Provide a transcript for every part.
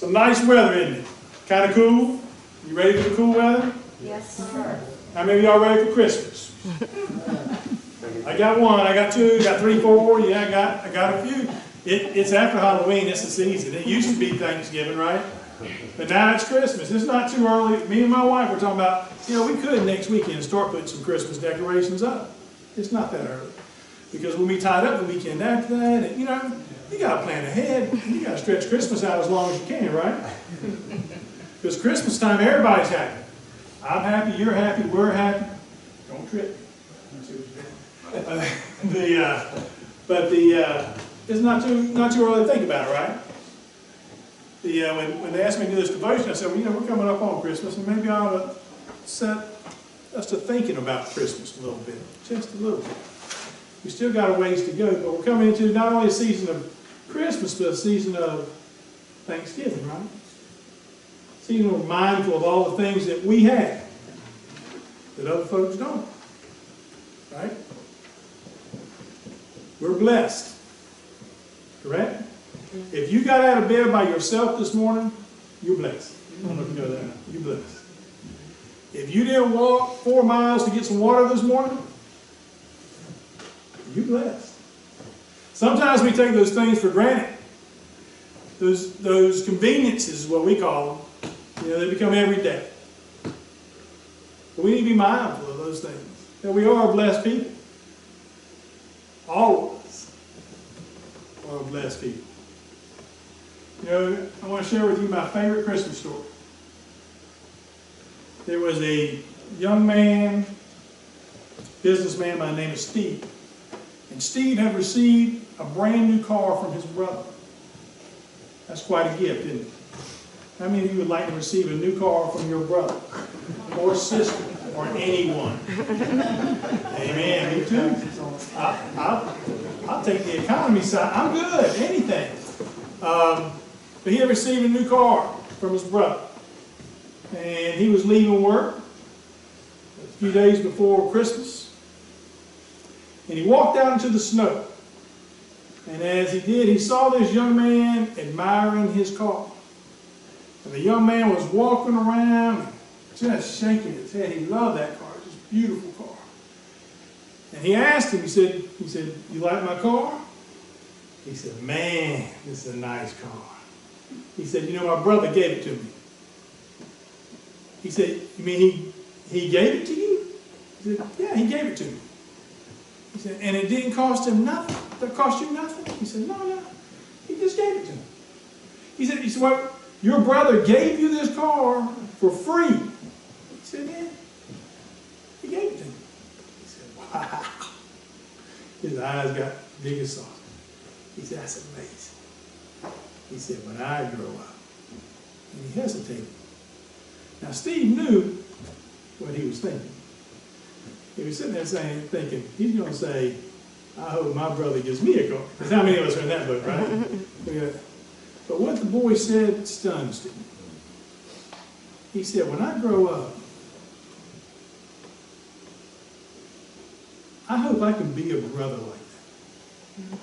Some nice weather, isn't it? Kind of cool. You ready for the cool weather? Yes, sir. How many of y'all ready for Christmas? I got one, I got two, got three, four. Yeah, I got a few. It's after Halloween. It's the season. It used to be Thanksgiving, right? But now it's Christmas. It's not too early. Me and my wife were talking about, we could next weekend start putting some Christmas decorations up. It's not that early. Because we'll be tied up the weekend after that. And, you got to plan ahead. You got to stretch Christmas out as long as you can, right? Because Christmas time, everybody's happy. I'm happy, you're happy, we're happy. Don't trip. It's not too early to think about it, right? When they asked me to do this devotion, I said, we're coming up on Christmas, and maybe I ought to set us to thinking about Christmas a little bit, just a little bit. We still got a ways to go, but we're coming into not only a season of Christmas, but a season of Thanksgiving, right? A season where we're mindful of all the things that we have that other folks don't, right? We're blessed, correct? If you got out of bed by yourself this morning, you're blessed. I don't know if you know that. You're blessed. If you didn't walk 4 miles to get some water this morning, you're blessed. Sometimes we take those things for granted. Those conveniences is what we call them. They become every day. But we need to be mindful of those things. That we are blessed people. All of us are blessed people. I want to share with you my favorite Christmas story. There was a young man, businessman by the name of Steve. And Steve had received a brand new car from his brother. That's quite a gift, isn't it? How many of you would like to receive a new car from your brother or sister or anyone? Amen. Me too. I'll take the economy side. I'm good. Anything. But he had received a new car from his brother. And he was leaving work a few days before Christmas. And he walked out into the snow. And as he did, he saw this young man admiring his car. And the young man was walking around just shaking his head. He loved that car. It was a beautiful car. And he asked him, he said, you like my car? He said, man, this is a nice car. He said, my brother gave it to me. He said, you mean he gave it to you? He said, yeah, he gave it to me. He said, and it didn't cost him nothing? That cost you nothing? He said, no. He just gave it to me. He said, well, your brother gave you this car for free. He said, yeah. He gave it to me. He said, wow. His eyes got big as saucers. He said, that's amazing. He said, when I grow up. And he hesitated. Now, Steve knew what he was thinking. He was sitting there thinking, he's going to say, I hope my brother gives me a car. Because how many of us are in that book, right? Yeah. But what the boy said stunned Steve. He said, when I grow up, I hope I can be a brother like that.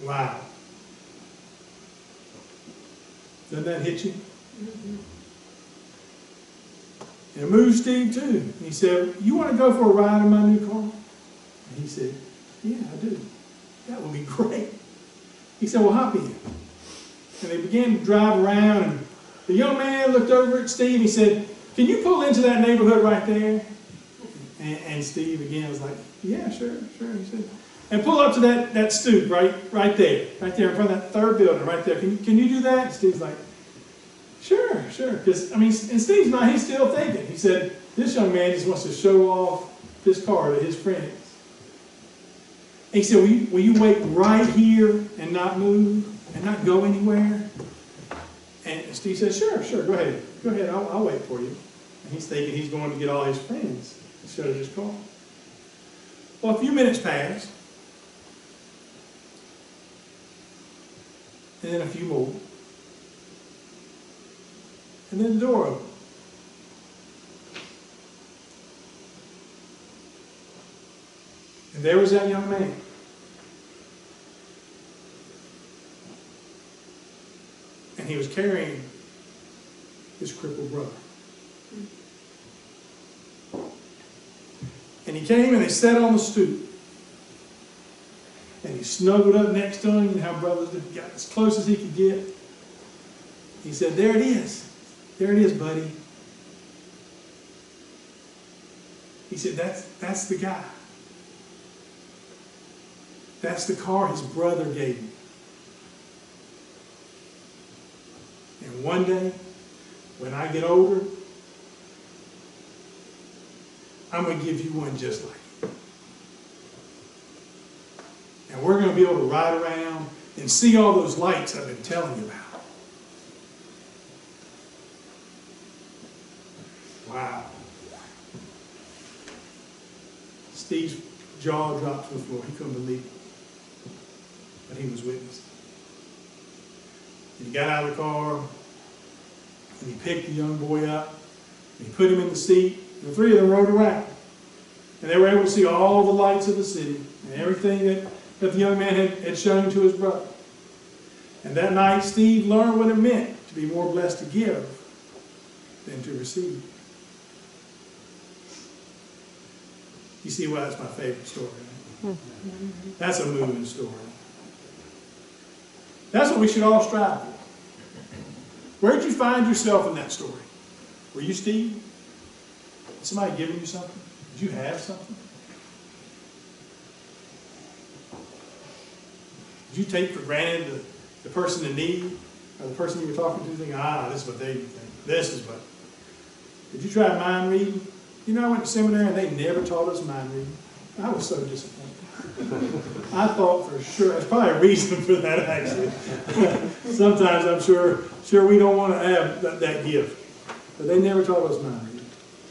Wow. Doesn't that hit you? And it moved Steve too. And he said, you want to go for a ride in my new car? And he said, yeah, I do. That would be great. He said, well, hop in. And they began to drive around, and the young man looked over at Steve. He said, can you pull into that neighborhood right there? And Steve again was like, yeah, sure, he said. And pull up to that stoop right there in front of that third building right there. Can you do that? And Steve's like, sure. Because, and Steve's not, he's still thinking. He said, this young man just wants to show off this car to his friends. And he said, will you wait right here and not move and not go anywhere? And Steve said, sure, go ahead, I'll wait for you. And he's thinking he's going to get all his friends to show his car. Well, a few minutes passed. And then a few more. And then the door opened. And there was that young man. and he was carrying his crippled brother. And he came and he sat on the stoop. And he snuggled up next to him, and how brothers got as close as he could get. He said, "There it is. There it is, buddy." He said, that's the guy. That's the car his brother gave him. And one day, when I get older, I'm going to give you one just like it. And we're going to be able to ride around and see all those lights I've been telling you about. Wow. Steve's jaw dropped to the floor. He couldn't believe it. But he was witnessing. And he got out of the car, and he picked the young boy up, and he put him in the seat, and the three of them rode around. And they were able to see all the lights of the city, and everything that the young man had shown to his brother. And that night, Steve learned what it meant to be more blessed to give than to receive. You see why that's my favorite story, right? That's a moving story. That's what we should all strive for. Where did you find yourself in that story? Were you Steve? Did somebody giving you something? Did you have something? Did you take for granted the person in need, or the person you were talking to, thinking, this is what they think. This is what. Did you try mind reading? You know, I went to seminary and they never taught us mind reading. I was so disappointed. I thought for sure, there's probably a reason for that actually. Sometimes I'm sure we don't want to have that gift. But they never taught us mind reading.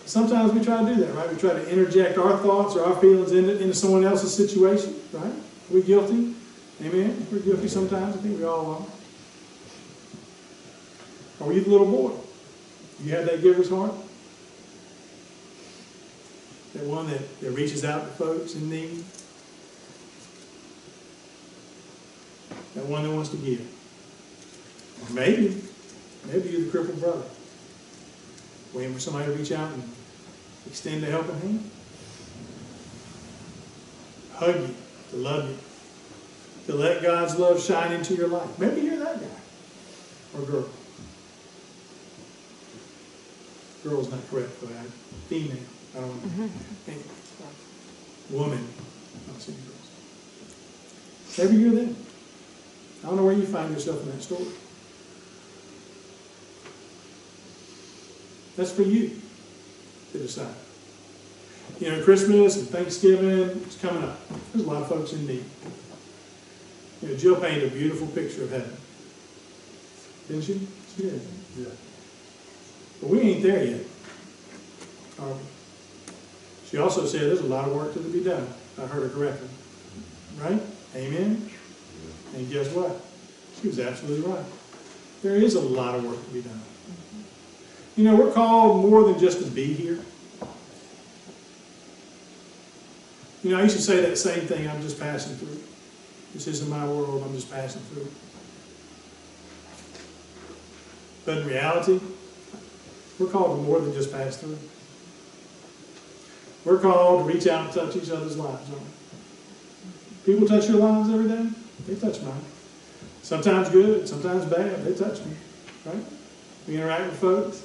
Sometimes we try to do that, right? We try to interject our thoughts or our feelings into someone else's situation, right? Are we guilty? Amen? We're guilty sometimes. I think we all are. Or were you the little boy? You had that giver's heart? That one that reaches out to folks in need? That one that wants to give? Or maybe you're the crippled brother, waiting for somebody to reach out and extend a helping hand. Hug you, to love you, to let God's love shine into your life. Maybe you're that guy or girl. Girl's not correct, but female. I don't know. Woman. I don't see any girls. Maybe you're them. I don't know where you find yourself in that story. That's for you to decide. You know, Christmas and Thanksgiving is coming up. There's a lot of folks in need. You know, Jill painted a beautiful picture of heaven. Didn't she? She did. Yeah. But we ain't there yet, are we? She also said there's a lot of work to be done, if I heard her correctly. Right? Amen? And guess what? She was absolutely right. There is a lot of work to be done. You know, we're called more than just to be here. You know, I used to say that same thing, I'm just passing through. This isn't my world, I'm just passing through. But in reality, we're called to more than just pass through. We're called to reach out and touch each other's lives, aren't we? People touch your lives every day. They touch mine. Sometimes good, sometimes bad. They touch me, right? We interact with folks.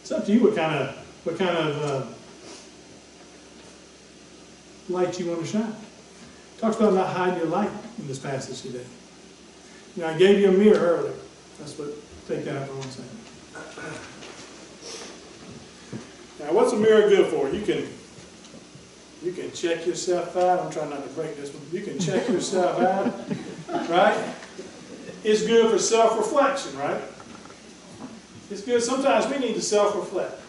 It's up to you what kind of light you want to shine. It talks about not hiding your light in this passage today. You know, I gave you a mirror earlier. That's what. Take that out for 1 second. Now, what's a mirror good for? You can check yourself out. I'm trying not to break this one. You can check yourself out, right? It's good for self-reflection, right? It's good. Sometimes we need to self-reflect.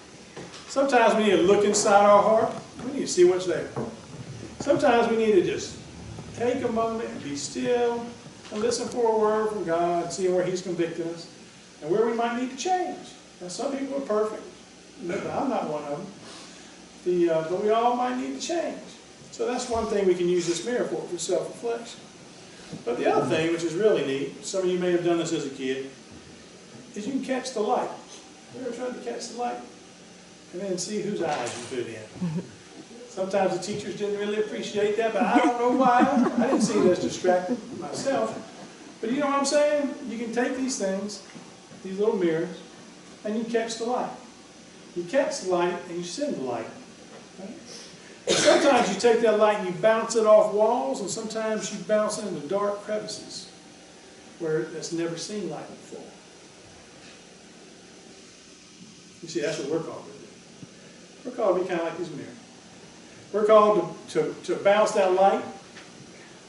Sometimes we need to look inside our heart. We need to see what's there. Sometimes we need to just take a moment and be still and listen for a word from God, see where He's convicting us and where we might need to change. Now, some people are perfect. I'm not one of them. But we all might need to change. So that's one thing we can use this mirror for self-reflection. But the other thing, which is really neat, some of you may have done this as a kid, is you can catch the light. You ever tried to catch the light? And then see whose eyes you put in. Sometimes the teachers didn't really appreciate that, but I don't know why. I didn't see it as distracting myself. But you know what I'm saying? You can take these things, these little mirrors, and you catch the light. You catch the light and you send the light. Right? And sometimes you take that light and you bounce it off walls, and sometimes you bounce it into dark crevices where it's never seen light before. You see, that's what we're called to do. We're called to be kind of like this mirror. We're called to bounce that light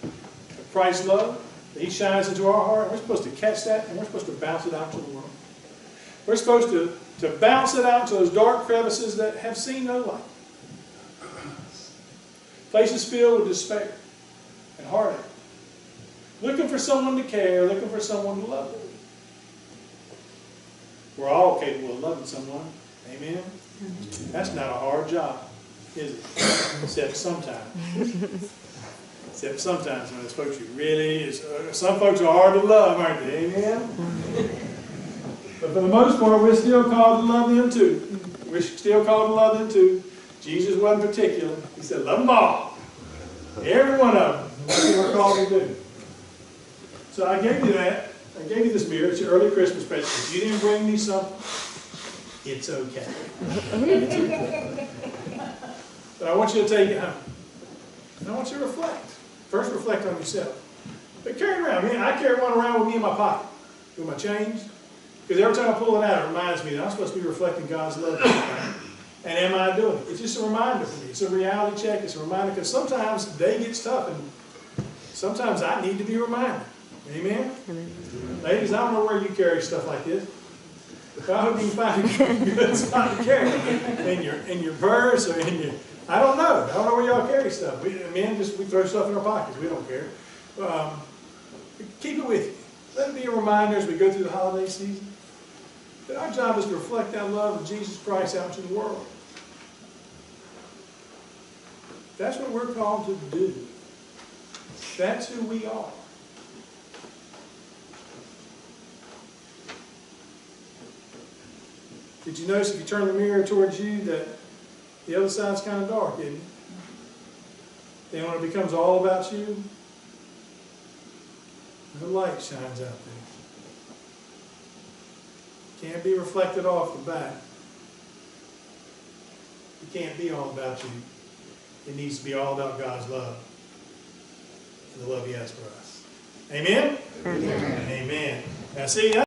of Christ's love that He shines into our heart. We're supposed to catch that, and we're supposed to bounce it out to the world. We're supposed to bounce it out to those dark crevices that have seen no light. Places filled with despair and heartache. Looking for someone to care, looking for someone to love. We're all capable of loving someone. Amen? That's not a hard job, is it? Except sometimes. Except sometimes when it's folks you really, some folks are hard to love, aren't they? Amen? But for the most part, we're still called to love them too. We're still called to love them too. Jesus wasn't particular. He said, love them all. Every one of them. That's what we're called to do. So I gave you that. I gave you this mirror. It's your early Christmas present. If you didn't bring me something, it's okay. It's okay. But I want you to take it home. And I want you to reflect. First, reflect on yourself. But carry it around. I carry one around with me in my pocket. With my change. Because every time I pull it out, it reminds me that I'm supposed to be reflecting God's love. And am I doing it? It's just a reminder for me. It's a reality check. It's a reminder. Because sometimes the day gets tough. And sometimes I need to be reminded. Amen? Amen? Ladies, I don't know where you carry stuff like this. But I hope you can find a good spot to carry it. In your purse or in your... I don't know. I don't know where y'all carry stuff. Men, we throw stuff in our pockets. We don't care. Keep it with you. Let it be a reminder as we go through the holiday season. But our job is to reflect that love of Jesus Christ out to the world. That's what we're called to do. That's who we are. Did you notice if you turn the mirror towards you that the other side's kind of dark, isn't it? Then when it becomes all about you, the light shines out there. Can't be reflected off the back. It can't be all about you. It needs to be all about God's love and the love He has for us. Amen? Amen. Amen. Now see,